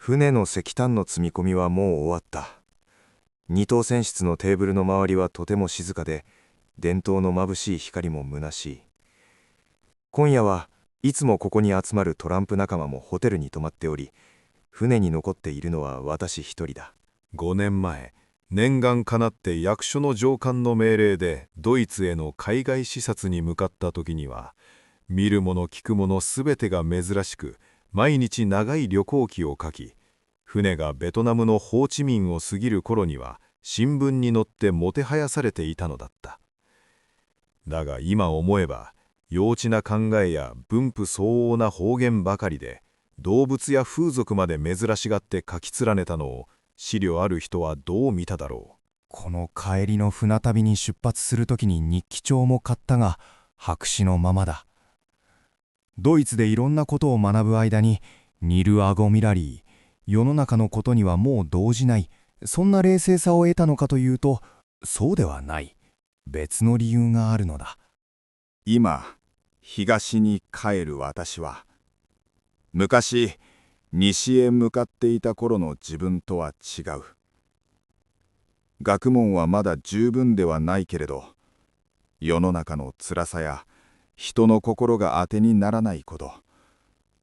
船の石炭の積み込みはもう終わった。二等船室のテーブルの周りはとても静かで、電灯の眩しい光も虚しい。今夜はいつもここに集まるトランプ仲間もホテルに泊まっており、船に残っているのは私一人だ。5年前、念願かなって役所の上官の命令でドイツへの海外視察に向かった時には、見るもの聞くものすべてが珍しく、毎日長い旅行記を書き、船がベトナムのホーチミンを過ぎる頃には新聞に載ってもてはやされていたのだった。だが今思えば、幼稚な考えや分布相応な方言ばかりで、動物や風俗まで珍しがって書き連ねたのを、資料ある人はどう見ただろう。この帰りの船旅に出発するときに日記帳も買ったが、白紙のままだ。ドイツでいろんなことを学ぶ間に、ニル・アゴミラリー、世の中のことにはもう動じない、そんな冷静さを得たのかというと、そうではない。別の理由があるのだ。今、東に帰る私は、昔、西へ向かっていた頃の自分とは違う。学問はまだ十分ではないけれど、世の中の辛さや人の心が当てにならないこと、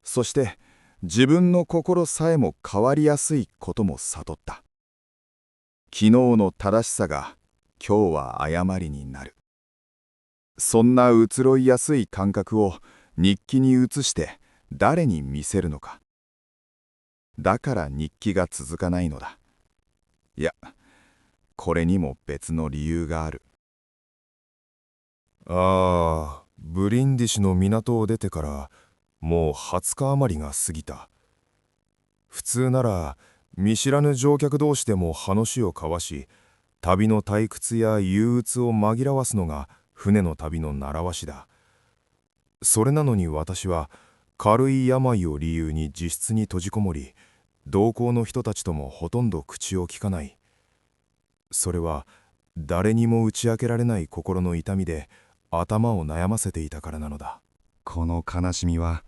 そして自分の心さえも変わりやすいことも悟った。昨日の正しさが今日は誤りになる。そんな移ろいやすい感覚を日記に移して誰に見せるのか。だから日記が続かないのだ。いや、これにも別の理由がある。ブリンディシュの港を出てからもう20日余りが過ぎた。普通なら見知らぬ乗客同士でも話を交わし、旅の退屈や憂鬱を紛らわすのが船の旅の習わしだ。それなのに私は軽い病を理由に自室に閉じこもり、同行の人たちともほとんど口をきかない。それは誰にも打ち明けられない心の痛みで頭を悩ませていたからなのだ。この悲しみは、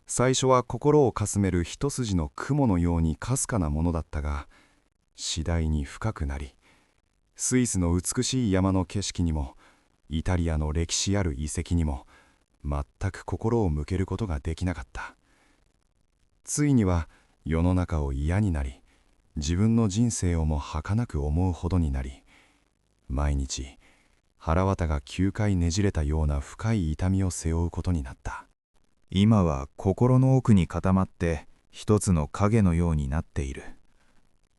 最初は心をかすめる一筋の雲のようにかすかなものだったが、次第に深くなり、スイスの美しい山の景色にも、イタリアの歴史ある遺跡にも、全く心を向けることができなかった。ついには世の中を嫌になり、自分の人生をも儚く思うほどになり、毎日腹渡が9回ねじれたような深い痛みを背負うことになった。今は心の奥に固まって一つの影のようになっている。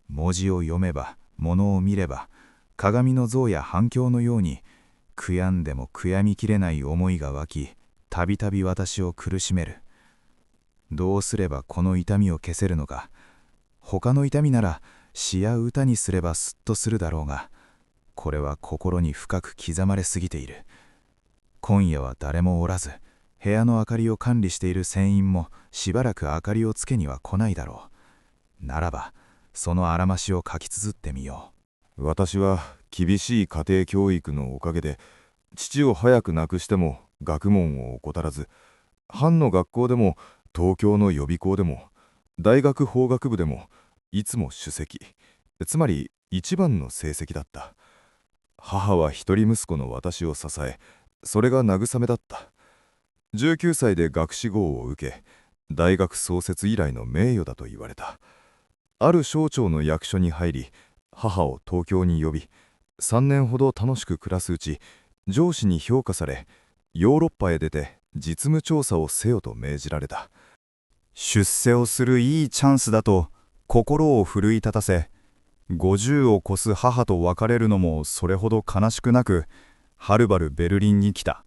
文字を読めば、物を見れば、鏡の像や反響のように、悔やんでも悔やみきれない思いが湧き、たびたび私を苦しめる。どうすればこの痛みを消せるのか。他の痛みなら詩や歌にすればすっとするだろうが、これは心に深く刻まれすぎている。今夜は誰もおらず、部屋の明かりを管理している船員もしばらく明かりをつけには来ないだろう。ならば、そのあらましを書き綴ってみよう。私は厳しい家庭教育のおかげで、父を早く亡くしても学問を怠らず、藩の学校でも東京の予備校でも大学法学部でもいつも首席、つまり一番の成績だった。母は一人息子の私を支え、それが慰めだった。19歳で学士号を受け、大学創設以来の名誉だと言われた。ある省庁の役所に入り、母を東京に呼び、3年ほど楽しく暮らすうち、上司に評価され、ヨーロッパへ出て実務調査をせよと命じられた。出世をするいいチャンスだと心を奮い立たせ、50を越す母と別れるのもそれほど悲しくなく、はるばるベルリンに来た。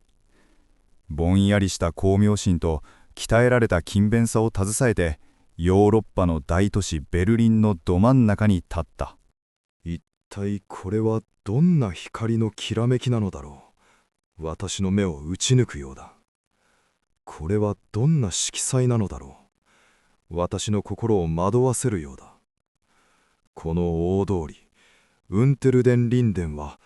ぼんやりした功名心と鍛えられた勤勉さを携えて、ヨーロッパの大都市ベルリンのど真ん中に立った。一体これはどんな光のきらめきなのだろう。私の目を打ち抜くようだ。これはどんな色彩なのだろう。私の心を惑わせるようだ。この大通り、ウンテルデン・リンデンは、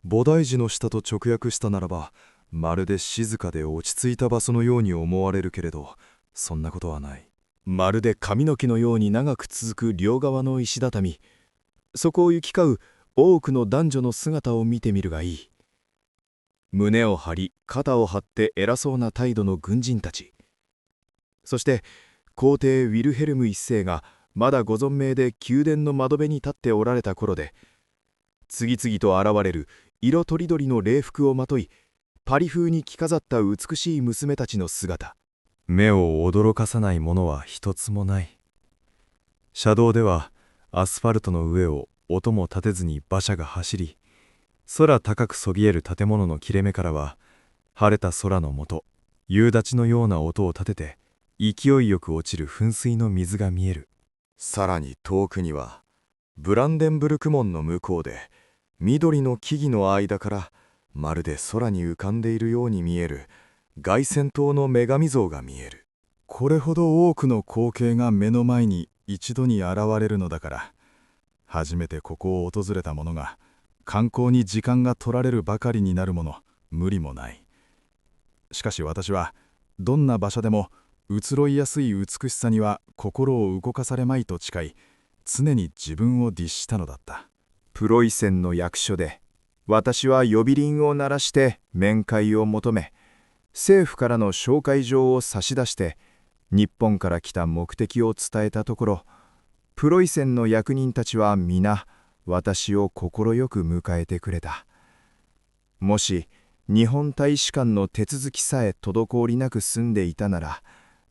菩提寺の下と直訳したならば、まるで静かで落ち着いた場所のように思われるけれど、そんなことはない。まるで髪の毛のように長く続く両側の石畳、そこを行き交う多くの男女の姿を見てみるがいい。胸を張り肩を張って偉そうな態度の軍人たち、そして皇帝ウィルヘルム一世がまだご存命で宮殿の窓辺に立っておられた頃で、次々と現れる色とりどりの礼服をまとい、パリ風に着飾った美しい娘たちの姿。目を驚かさないものは一つもない。車道ではアスファルトの上を音も立てずに馬車が走り、空高くそびえる建物の切れ目からは晴れた空の下、夕立のような音を立てて勢いよく落ちる噴水の水が見える。さらに遠くにはブランデンブルク門の向こうで緑の木々の間からまるで空に浮かんでいるように見える凱旋塔の女神像が見える。これほど多くの光景が目の前に一度に現れるのだから、初めてここを訪れた者が観光に時間が取られるばかりになるもの、無理もない。しかし私はどんな場所でも移ろいやすい美しさには心を動かされまいと誓い、常に自分を律したのだった。プロイセンの役所で私は呼び鈴を鳴らして面会を求め、政府からの紹介状を差し出して日本から来た目的を伝えたところ、プロイセンの役人たちは皆私を快く迎えてくれた。もし日本大使館の手続きさえ滞りなく済んでいたなら、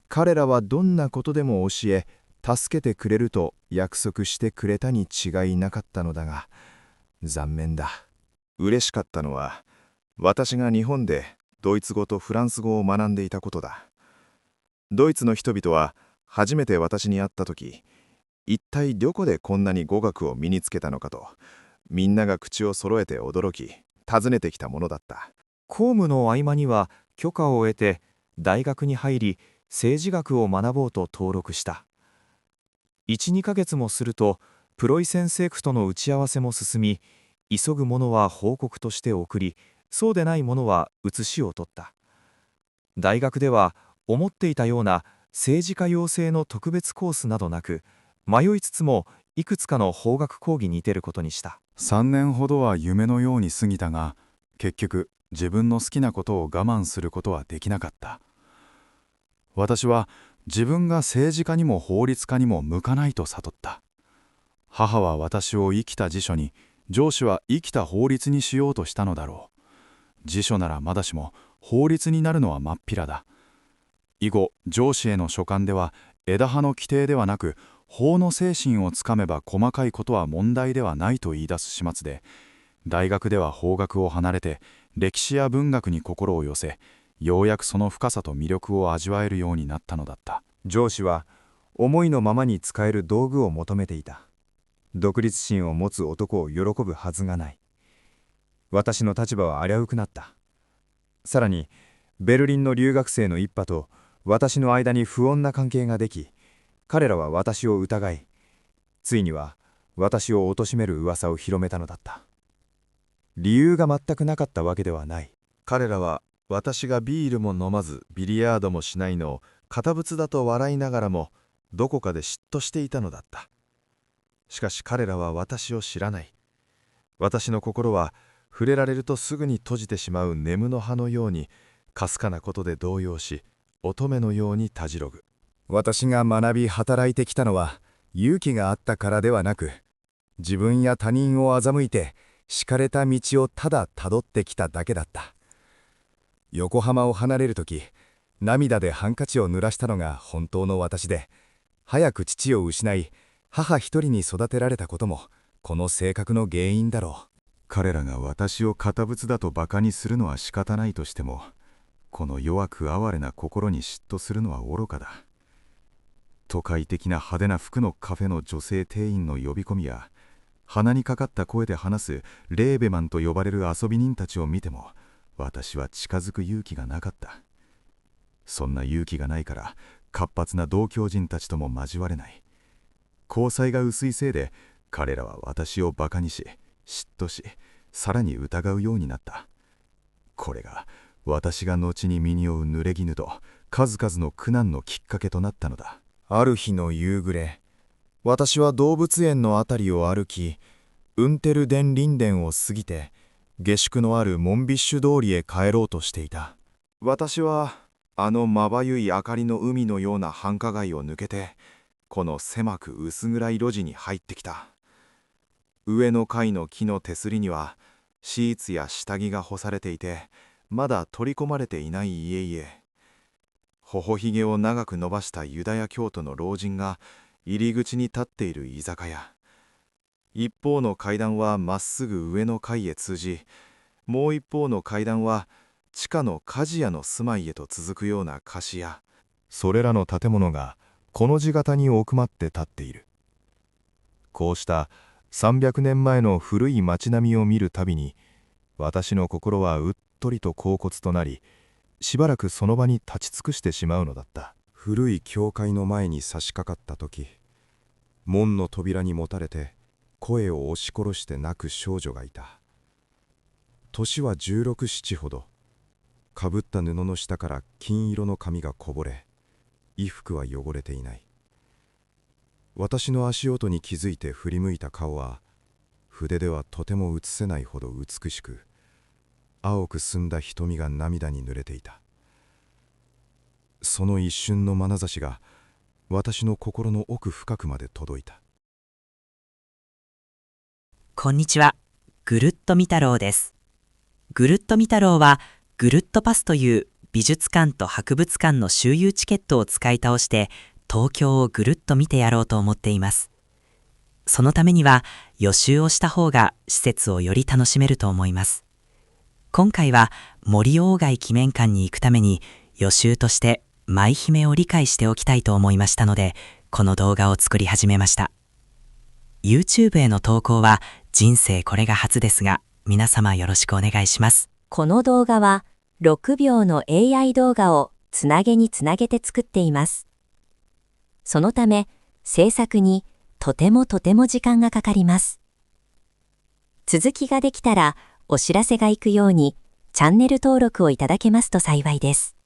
彼らはどんなことでも教え助けてくれると約束してくれたに違いなかったのだが、残念だ。嬉しかったのは私が日本でドイツ語とフランス語を学んでいたことだ。ドイツの人々は初めて私に会った時、一体どこでこんなに語学を身につけたのかと、みんなが口を揃えて驚き尋ねてきたものだった。公務の合間には許可を得て大学に入り、政治学を学ぼうと登録した。1、2ヶ月もするとプロイセン政府との打ち合わせも進み、急ぐ者は報告として送り、そうでない者は写しを取った。大学では思っていたような政治家養成の特別コースなどなく、迷いつつもいくつかの法学講義に出ることにした。3年ほどは夢のように過ぎたが、結局自分の好きなことを我慢することはできなかった。私は自分が政治家にも法律家にも向かないと悟った。母は私を生きた辞書に、上司は生きた法律にしようとしたのだろう。辞書ならまだしも法律になるのはまっぴらだ。以後上司への書簡では枝葉の規定ではなく、法の精神をつかめば細かいことは問題ではないと言い出す始末で、大学では法学を離れて歴史や文学に心を寄せ、ようやくその深さと魅力を味わえるようになったのだった。上司は思いのままに使える道具を求めていた。独立心を持つ男を喜ぶはずがない。私の立場は危うくなった。さらにベルリンの留学生の一派と私の間に不穏な関係ができ、彼らは私を疑い、ついには私を貶める噂を広めたのだった。理由が全くなかったわけではない。彼らは私がビールも飲まずビリヤードもしないのを堅物だと笑いながらも、どこかで嫉妬していたのだった。しかし彼らは私を知らない。私の心は触れられるとすぐに閉じてしまうネムの葉のように、かすかなことで動揺し、乙女のようにたじろぐ。私が学び働いてきたのは勇気があったからではなく、自分や他人を欺いて敷かれた道をただたどってきただけだった。横浜を離れるとき、涙でハンカチを濡らしたのが本当の私で、早く父を失い母一人に育てられたこともこの性格の原因だろう。彼らが私を堅物だとバカにするのは仕方ないとしても、この弱く哀れな心に嫉妬するのは愚かだ。都会的な派手な服のカフェの女性店員の呼び込みや、鼻にかかった声で話すレーベマンと呼ばれる遊び人たちを見ても、私は近づく勇気がなかった。そんな勇気がないから活発な同郷人たちとも交われない。交際が薄いせいで彼らは私をバカにし、嫉妬し、さらに疑うようになった。これが私が後に身に負う濡れ衣と数々の苦難のきっかけとなったのだ。ある日の夕暮れ、私は動物園のあたりを歩き、ウンテルデンリンデンを過ぎて、下宿のあるモンビッシュ通りへ帰ろうとしていた。私は、あのまばゆい明かりの海のような繁華街を抜けて、この狭く薄暗い路地に入ってきた。上の階の木の手すりには、シーツや下着が干されていて、まだ取り込まれていない家々。頬ひげを長く伸ばしたユダヤ教徒の老人が入り口に立っている居酒屋。一方の階段はまっすぐ上の階へ通じ、もう一方の階段は地下の鍛冶屋の住まいへと続くような菓子屋。それらの建物がこの字型に奥まって立っている。こうした300年前の古い町並みを見るたびに、私の心はうっとりと恍惚となり、しばらくその場に立ち尽くしてしまうのだった。古い教会の前に差し掛かった時、門の扉にもたれて声を押し殺して泣く少女がいた。年は16、17ほど。かぶった布の下から金色の髪がこぼれ、衣服は汚れていない。私の足音に気づいて振り向いた顔は、筆ではとても写せないほど美しく、青く澄んだ瞳が涙に濡れていた。その一瞬の眼差しが私の心の奥深くまで届いた。こんにちは。ぐるっとみ太郎です。ぐるっとみ太郎はぐるっとパスという美術館と博物館の周遊チケットを使い倒して東京をぐるっと見てやろうと思っています。そのためには予習をした方が施設をより楽しめると思います。今回は森鴎外記念館に行くために予習として舞姫を理解しておきたいと思いましたので、この動画を作り始めました。YouTube への投稿は人生これが初ですが、皆様よろしくお願いします。この動画は6秒の AI 動画をつなげにつなげて作っています。そのため制作にとても時間がかかります。続きができたらお知らせが行くようにチャンネル登録をいただけますと幸いです。